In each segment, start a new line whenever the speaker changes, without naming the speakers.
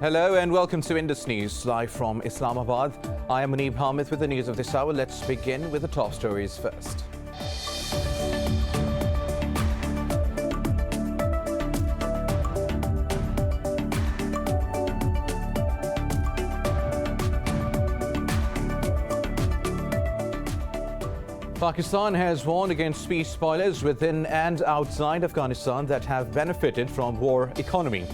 Hello and welcome to Indus News, live from Islamabad. I am Muneeb Hamid with the news of this hour. Let's begin with the top stories first. Pakistan has warned against peace spoilers within and outside Afghanistan that have benefited from war economy.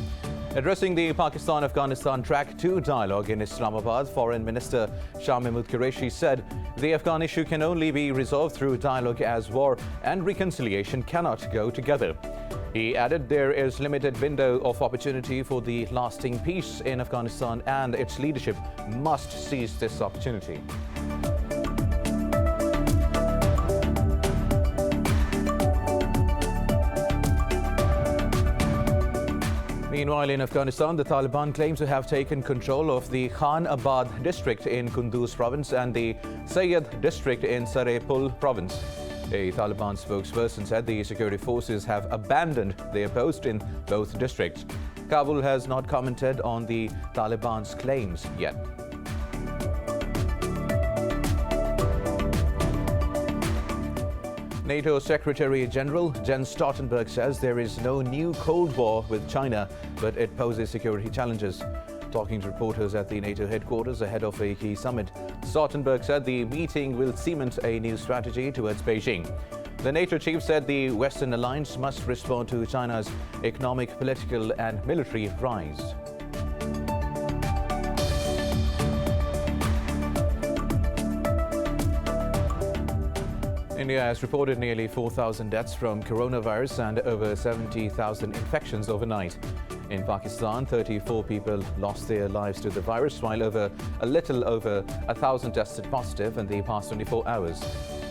Addressing the Pakistan-Afghanistan Track 2 dialogue in Islamabad, Foreign Minister Shah Mahmood Qureshi said the Afghan issue can only be resolved through dialogue, as war and reconciliation cannot go together. He added there is limited window of opportunity for the lasting peace in Afghanistan and its leadership must seize this opportunity. Meanwhile, in Afghanistan, the Taliban claim to have taken control of the Khan Abad district in Kunduz province and the Sayyid district in Sarepul province. A Taliban spokesperson said the security forces have abandoned their post in both districts. Kabul has not commented on the Taliban's claims yet. NATO Secretary General Jens Stoltenberg says there is no new Cold War with China, but it poses security challenges. Talking to reporters at the NATO headquarters ahead of a key summit, Stoltenberg said the meeting will cement a new strategy towards Beijing. The NATO chief said the Western alliance must respond to China's economic, political and military rise. India has reported nearly 4,000 deaths from coronavirus and over 70,000 infections overnight. In Pakistan, 34 people lost their lives to the virus, while a little over 1,000 tested positive in the past 24 hours.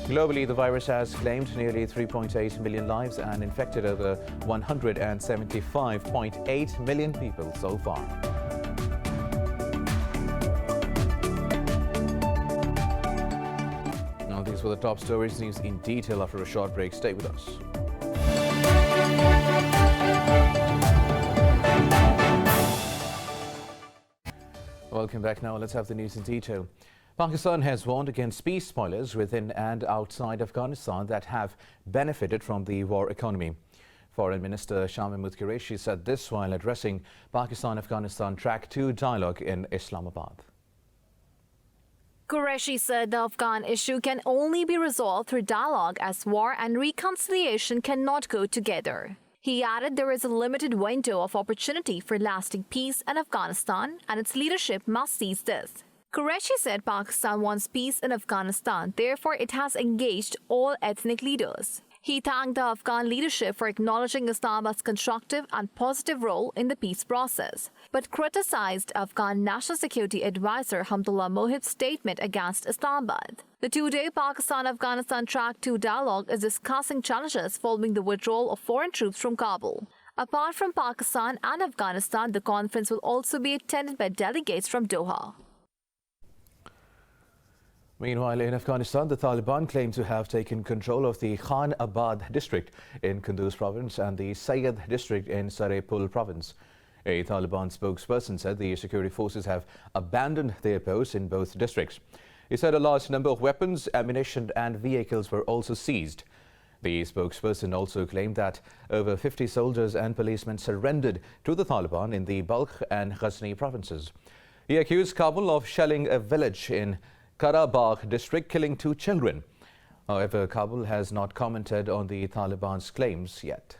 Globally, the virus has claimed nearly 3.8 million lives and infected over 175.8 million people so far. These were the top stories. News in detail after a short break. Stay with us. Welcome back. Now let's have the news in detail. Pakistan has warned against peace spoilers within and outside Afghanistan that have benefited from the war economy. Foreign Minister Shah Mahmood Qureshi said this while addressing Pakistan-Afghanistan Track 2 dialogue in Islamabad.
Qureshi said the Afghan issue can only be resolved through dialogue, as war and reconciliation cannot go together. He added there is a limited window of opportunity for lasting peace in Afghanistan and its leadership must seize this. Qureshi said Pakistan wants peace in Afghanistan, therefore it has engaged all ethnic leaders. He thanked the Afghan leadership for acknowledging Islamabad's constructive and positive role in the peace process, but criticized Afghan National Security Advisor Hamdullah Mohib's statement against Islamabad. The two-day Pakistan-Afghanistan Track 2 dialogue is discussing challenges following the withdrawal of foreign troops from Kabul. Apart from Pakistan and Afghanistan, the conference will also be attended by delegates from Doha.
Meanwhile, in Afghanistan, the Taliban claim to have taken control of the Khan Abad district in Kunduz province and the Sayyid district in Sarepul province. A Taliban spokesperson said the security forces have abandoned their posts in both districts. He said a large number of weapons, ammunition and vehicles were also seized. The spokesperson also claimed that over 50 soldiers and policemen surrendered to the Taliban in the Balkh and Ghazni provinces. He accused Kabul of shelling a village in Karabakh district, killing 2 children. However, Kabul has not commented on the Taliban's claims yet.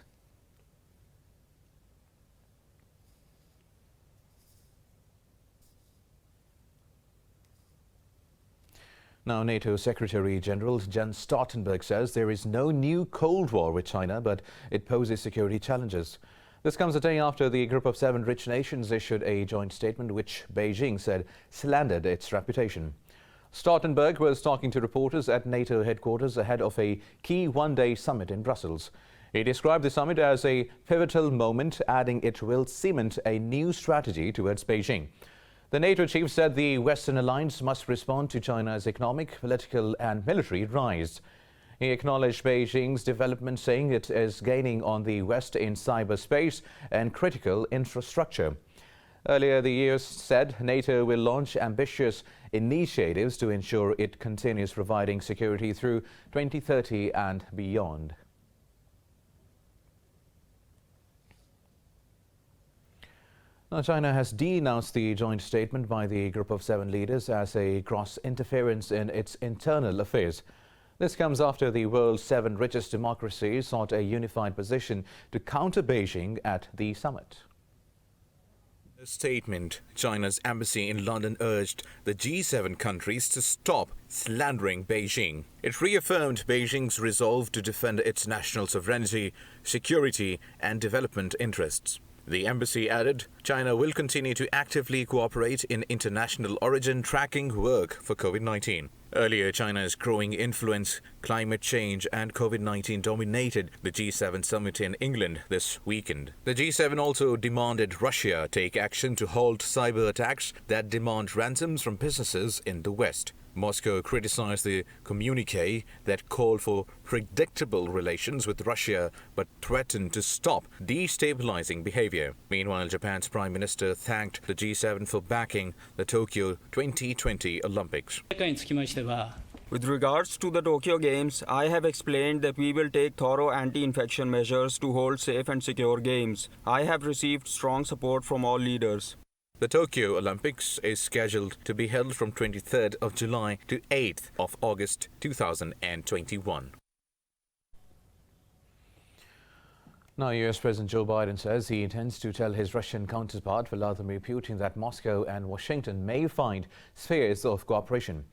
Now, NATO Secretary General Jens Stoltenberg says there is no new Cold War with China, but it poses security challenges. This comes a day after the Group of 7 rich nations issued a joint statement which Beijing said slandered its reputation. Stoltenberg was talking to reporters at NATO headquarters ahead of a key one-day summit in Brussels. He described the summit as a pivotal moment, adding it will cement a new strategy towards Beijing. The NATO chief said the Western alliance must respond to China's economic, political and military rise. He acknowledged Beijing's development, saying it is gaining on the West in cyberspace and critical infrastructure. Earlier, the US said NATO will launch ambitious initiatives to ensure it continues providing security through 2030 and beyond. Now, China has denounced the joint statement by the Group of 7 leaders as a gross interference in its internal affairs. This comes after the world's 7 richest democracies sought a unified position to counter Beijing at the summit. In a statement, China's embassy in London urged the G7 countries to stop slandering Beijing. It reaffirmed Beijing's resolve to defend its national sovereignty, security and development interests. The embassy added, China will continue to actively cooperate in international origin tracking work for COVID-19. Earlier, China's growing influence, climate change and COVID-19 dominated the G7 summit in England this weekend. The G7 also demanded Russia take action to halt cyber attacks that demand ransoms from businesses in the West. Moscow criticized the communique that called for predictable relations with Russia but threatened to stop destabilizing behavior. Meanwhile, Japan's Prime Minister thanked the G7 for backing the Tokyo 2020 Olympics.
With regards to the Tokyo Games, I have explained that we will take thorough anti-infection measures to hold safe and secure games. I have received strong support from all leaders.
The Tokyo Olympics is scheduled to be held from 23rd of July to 8th of August 2021. Now, US President Joe Biden says he intends to tell his Russian counterpart Vladimir Putin that Moscow and Washington may find spheres of cooperation.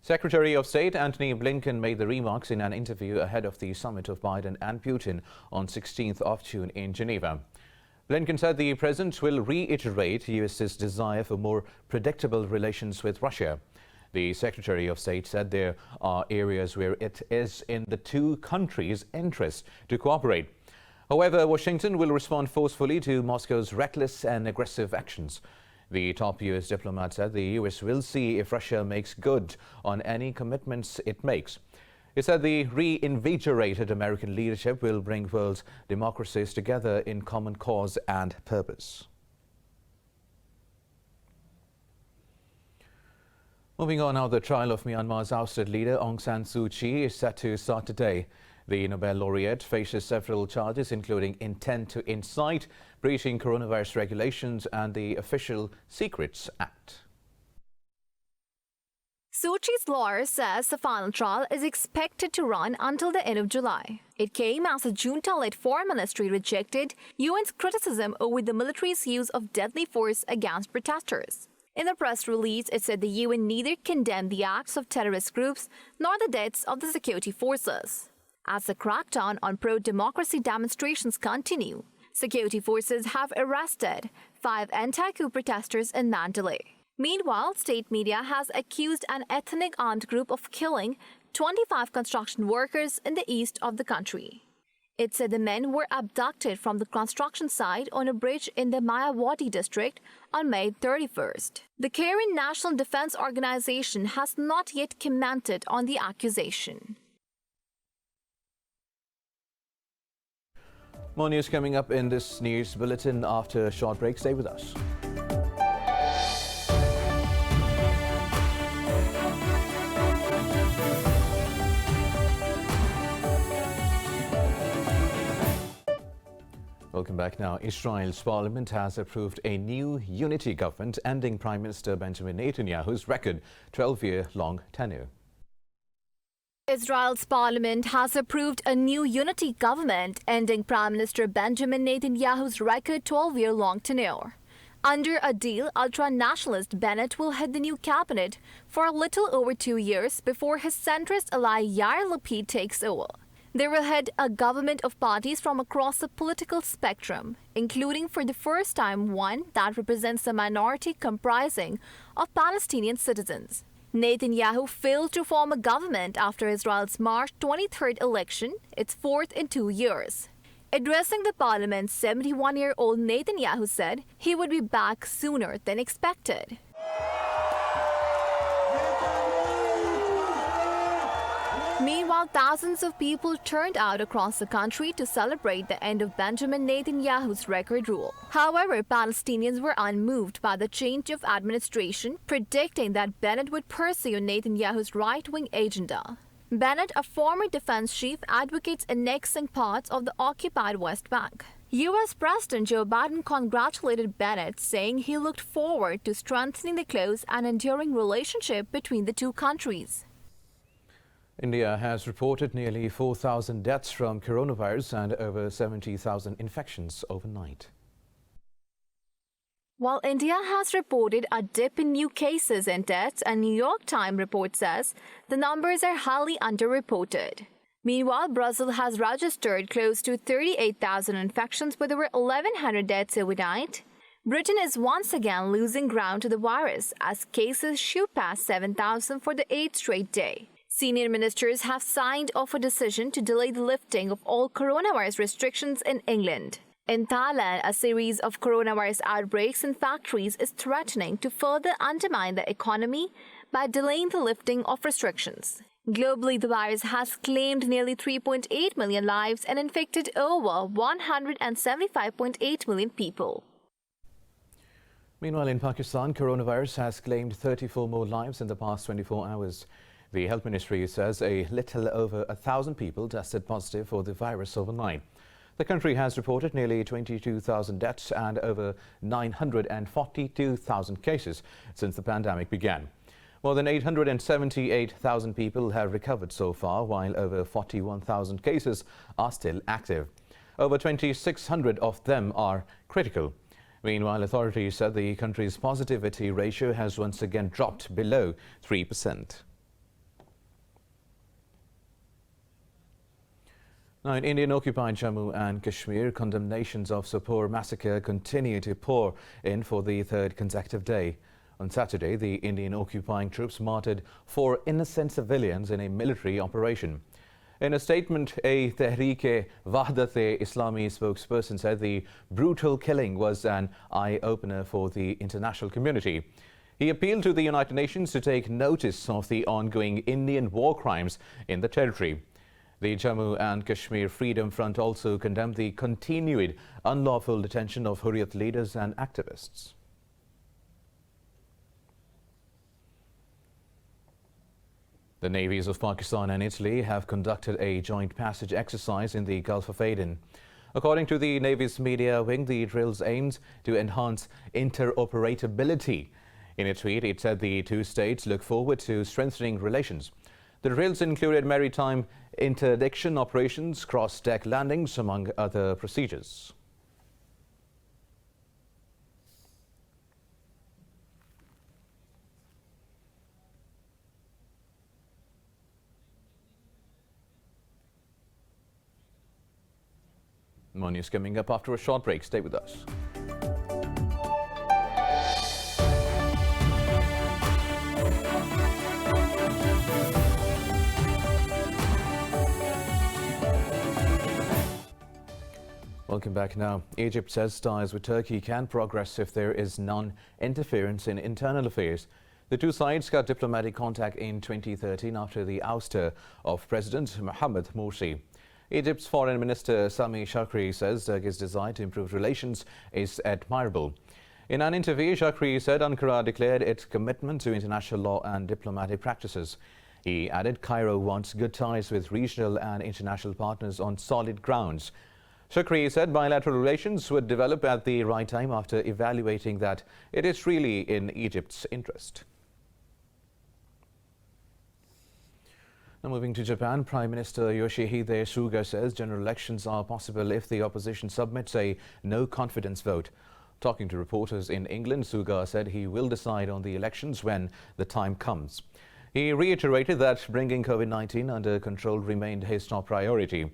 Secretary of State Antony Blinken made the remarks in an interview ahead of the summit of Biden and Putin on 16th of June in Geneva. Blinken said the president will reiterate US's desire for more predictable relations with Russia. The Secretary of State said there are areas where it is in the two countries' interest to cooperate. However, Washington will respond forcefully to Moscow's reckless and aggressive actions. The top US diplomat said the US will see if Russia makes good on any commitments it makes. He said the reinvigorated American leadership will bring world democracies together in common cause and purpose. Moving on now, the trial of Myanmar's ousted leader Aung San Suu Kyi is set to start today. The Nobel laureate faces several charges, including intent to incite, breaching coronavirus regulations and the Official Secrets Act.
Suu Kyi's lawyer says the final trial is expected to run until the end of July. It came as the junta-led foreign ministry rejected UN's criticism over the military's use of deadly force against protesters. In the press release, it said the UN neither condemned the acts of terrorist groups nor the deaths of the security forces. As the crackdown on pro-democracy demonstrations continue, security forces have arrested 5 anti-coup protesters in Mandalay. Meanwhile, state media has accused an ethnic armed group of killing 25 construction workers in the east of the country. It said the men were abducted from the construction site on a bridge in the Mayawati district on May 31st. The Karen National Defense Organization has not yet commented on the accusation.
More news coming up in this news bulletin after a short break. Stay with us. Welcome back now. Israel's parliament has approved a new unity government ending Prime Minister Benjamin Netanyahu's record 12-year-long tenure.
Israel's parliament has approved a new unity government ending Prime Minister Benjamin Netanyahu's record 12-year-long tenure. Under a deal, ultra-nationalist Bennett will head the new cabinet for a little over 2 years before his centrist ally Yair Lapid takes over. They will head a government of parties from across the political spectrum, including for the first time one that represents a minority comprising of Palestinian citizens. Netanyahu failed to form a government after Israel's March 23rd election, its fourth in 2 years. Addressing the parliament, 71-year-old Netanyahu said he would be back sooner than expected. Meanwhile, thousands of people turned out across the country to celebrate the end of Benjamin Netanyahu's record rule. However, Palestinians were unmoved by the change of administration, predicting that Bennett would pursue Netanyahu's right-wing agenda. Bennett, a former defense chief, advocates annexing parts of the occupied West Bank. U.S. President Joe Biden congratulated Bennett, saying he looked forward to strengthening the close and enduring relationship between the two countries.
India has reported nearly 4,000 deaths from coronavirus and over 70,000 infections overnight.
While India has reported a dip in new cases and deaths, a New York Times report says the numbers are highly underreported. Meanwhile, Brazil has registered close to 38,000 infections with over 1,100 deaths overnight. Britain is once again losing ground to the virus as cases shoot past 7,000 for the 8th straight day. Senior ministers have signed off a decision to delay the lifting of all coronavirus restrictions in England. In Thailand, a series of coronavirus outbreaks in factories is threatening to further undermine the economy by delaying the lifting of restrictions. Globally, the virus has claimed nearly 3.8 million lives and infected over 175.8 million people.
Meanwhile, in Pakistan, coronavirus has claimed 34 more lives in the past 24 hours. The Health Ministry says a little over 1,000 people tested positive for the virus overnight. The country has reported nearly 22,000 deaths and over 942,000 cases since the pandemic began. More than 878,000 people have recovered so far, while over 41,000 cases are still active. Over 2,600 of them are critical. Meanwhile, authorities said the country's positivity ratio has once again dropped below 3%. Now, in Indian-occupied Jammu and Kashmir, condemnations of Sopore massacre continue to pour in for the third consecutive day. On Saturday, the Indian occupying troops martyred 4 innocent civilians in a military operation. In a statement, a Tehreek-e-Wahdat-e-Islami spokesperson said the brutal killing was an eye-opener for the international community. He appealed to the United Nations to take notice of the ongoing Indian war crimes in the territory. The Jammu and Kashmir Freedom Front also condemned the continued unlawful detention of Hurriyat leaders and activists. The navies of Pakistan and Italy have conducted a joint passage exercise in the Gulf of Aden. According to the Navy's media wing, the drills aimed to enhance interoperability. In a tweet, it said the two states look forward to strengthening relations. The drills included maritime interdiction operations, cross-deck landings, among other procedures. More news coming up after a short break. Stay with us. Welcome back now. Egypt says ties with Turkey can progress if there is non-interference in internal affairs. The two sides cut diplomatic contact in 2013 after the ouster of President Mohamed Morsi. Egypt's Foreign Minister Sami Shukri says Turkey's desire to improve relations is admirable. In an interview, Shukri said Ankara declared its commitment to international law and diplomatic practices. He added Cairo wants good ties with regional and international partners on solid grounds. Shukri said bilateral relations would develop at the right time after evaluating that it is really in Egypt's interest. Now moving to Japan, Prime Minister Yoshihide Suga says general elections are possible if the opposition submits a no-confidence vote. Talking to reporters in England, Suga said he will decide on the elections when the time comes. He reiterated that bringing COVID-19 under control remained his top priority.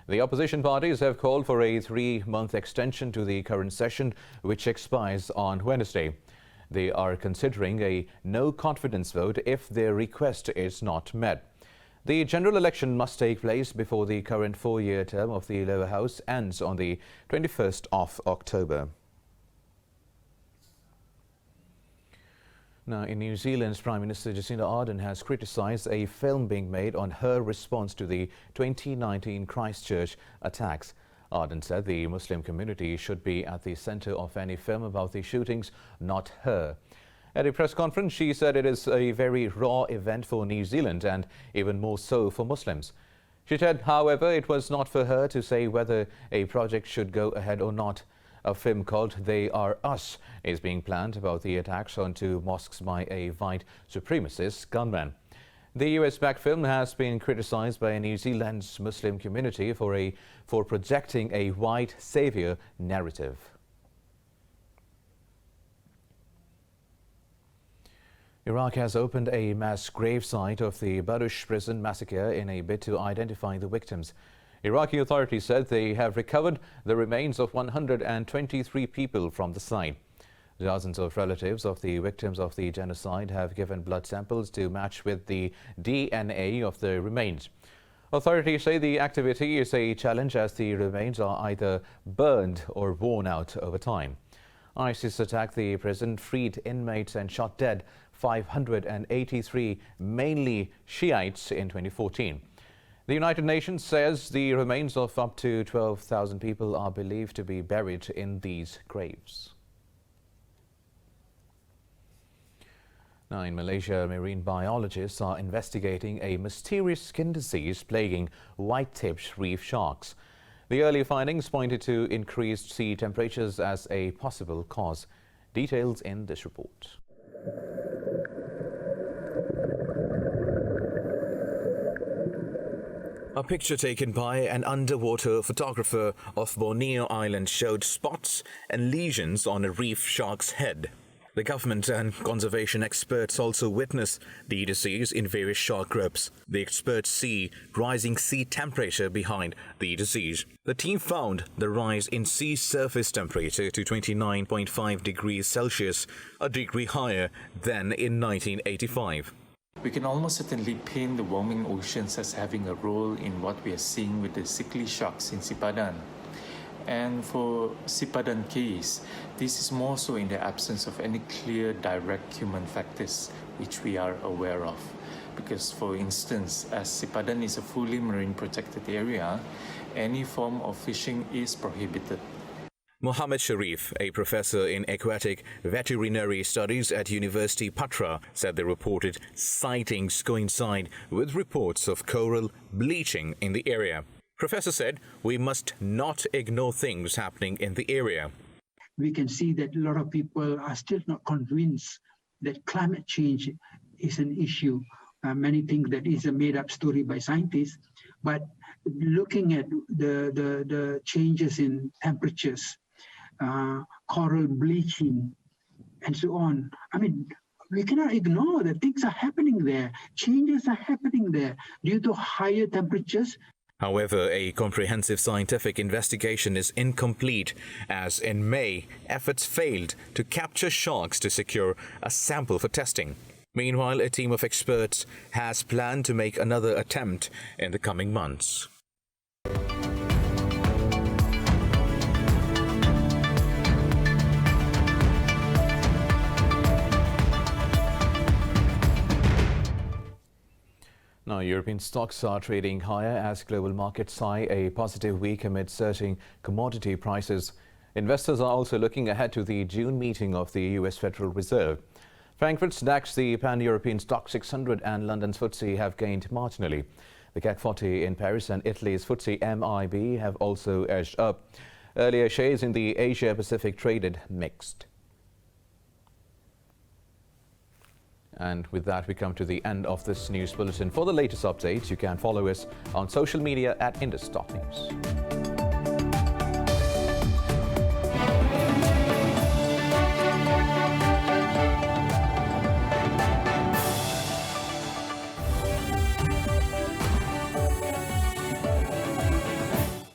The opposition parties have called for a 3-month extension to the current session, which expires on Wednesday. They are considering a no-confidence vote if their request is not met. The general election must take place before the current 4-year term of the lower house ends on the 21st of October. Now, in New Zealand's Prime Minister Jacinda Ardern has criticised a film being made on her response to the 2019 Christchurch attacks. Ardern said the Muslim community should be at the centre of any film about the shootings, not her. At a press conference, she said it is a very raw event for New Zealand and even more so for Muslims. She said, however, it was not for her to say whether a project should go ahead or not. A film called They Are Us is being planned about the attacks onto mosques by a white supremacist gunman. The US-backed film has been criticised by New Zealand's Muslim community for projecting a white saviour narrative. Iraq has opened a mass gravesite of the Baruch prison massacre in a bid to identify the victims. Iraqi authorities said they have recovered the remains of 123 people from the site. Dozens of relatives of the victims of the genocide have given blood samples to match with the DNA of the remains. Authorities say the activity is a challenge as the remains are either burned or worn out over time. ISIS attacked the prison, freed inmates and shot dead 583, mainly Shiites, in 2014. The United Nations says the remains of up to 12,000 people are believed to be buried in these graves. Now, in Malaysia, marine biologists are investigating a mysterious skin disease plaguing white-tipped reef sharks. The early findings pointed to increased sea temperatures as a possible cause. Details in this report. A picture taken by an underwater photographer of Borneo Island showed spots and lesions on a reef shark's head. The government and conservation experts also witnessed the disease in various shark groups. The experts see rising sea temperature behind the disease. The team found the rise in sea surface temperature to 29.5 degrees Celsius, a degree higher than in 1985.
We can almost certainly paint the warming oceans as having a role in what we are seeing with the sickly sharks in Sipadan. And for Sipadan case, this is more so in the absence of any clear direct human factors which we are aware of. Because for instance, as Sipadan is a fully marine protected area, any form of fishing is prohibited.
Mohammed Sharif, a professor in aquatic veterinary studies at University Patra, said the reported sightings coincide with reports of coral bleaching in the area. Professor said, we must not ignore things happening in the area.
We can see that a lot of people are still not convinced that climate change is an issue. Many think that is a made-up story by scientists, but looking at the changes in temperatures, coral bleaching, and so on. I mean, we cannot ignore that things are happening there. Changes are happening there due to higher temperatures.
However, a comprehensive scientific investigation is incomplete, as in May, efforts failed to capture sharks to secure a sample for testing. Meanwhile, a team of experts has planned to make another attempt in the coming months. Now, European stocks are trading higher as global markets eye a positive week amid surging commodity prices. Investors are also looking ahead to the June meeting of the US Federal Reserve. Frankfurt's DAX, the Pan-European Stock 600 and London's FTSE have gained marginally. The CAC 40 in Paris and Italy's FTSE MIB have also edged up. Earlier, shares in the Asia-Pacific traded mixed. And with that, we come to the end of this news bulletin. For the latest updates, you can follow us on social media at Indus News.